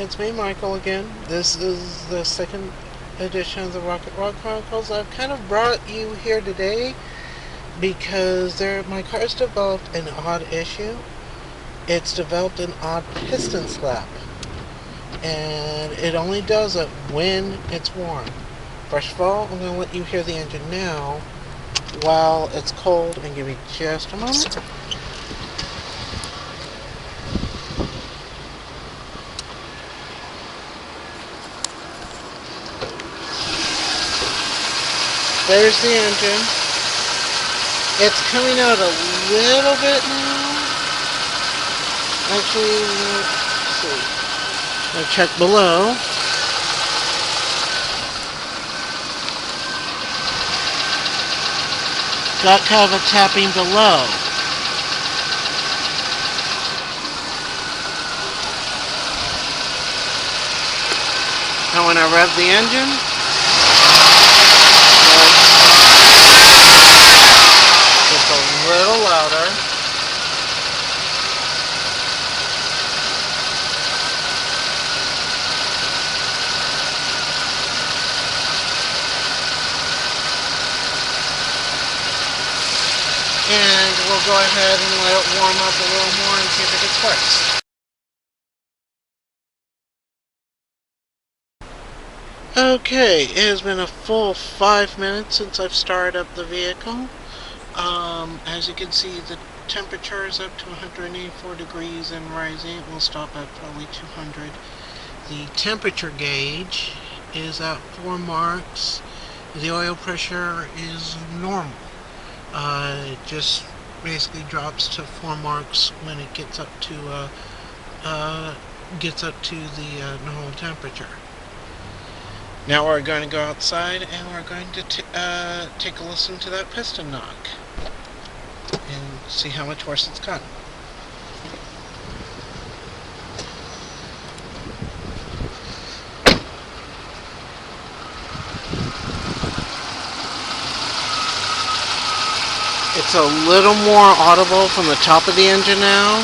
it's me, Michael, again. This is the second edition of the Rocket Rock Chronicles. I've kind of brought you here today because my car's developed an odd issue. It's developed an odd piston slap, and it only does it when it's warm. First of all, I'm going to let you hear the engine now while it's cold, and give me just a moment. There's the engine. It's coming out a little bit now. Actually, let's see. I'll check below. Got kind of a tapping below. And when I rev the engine, just a little louder. And we'll go ahead and let it warm up a little more and see if it gets worse. Okay, it has been a full 5 minutes since I've started up the vehicle. As you can see, the temperature is up to 184 degrees and rising. It will stop at probably 200. The temperature gauge is at 4 marks. The oil pressure is normal. It just basically drops to 4 marks when it gets up to the normal temperature. Now we're going to go outside and we're going to take a listen to that piston knock and see how much worse it's gotten. It's a little more audible from the top of the engine now.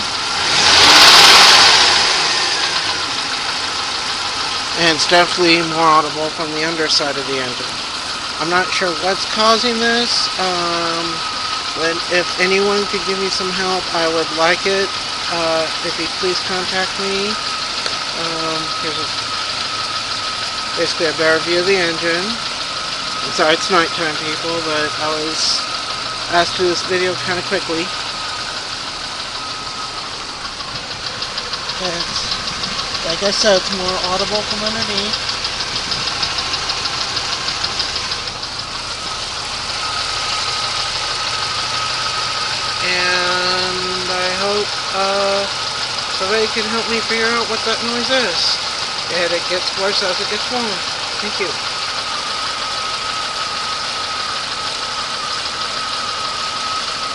And it's definitely more audible from the underside of the engine. I'm not sure what's causing this. But if anyone could give me some help, I would like it. If you please contact me. Here's basically a better view of the engine. I'm sorry, it's nighttime, people, but I was asked to do this video kind of quickly. Like I said, it's more audible from underneath. And I hope somebody can help me figure out what that noise is. And it gets worse as it gets warmer. Thank you.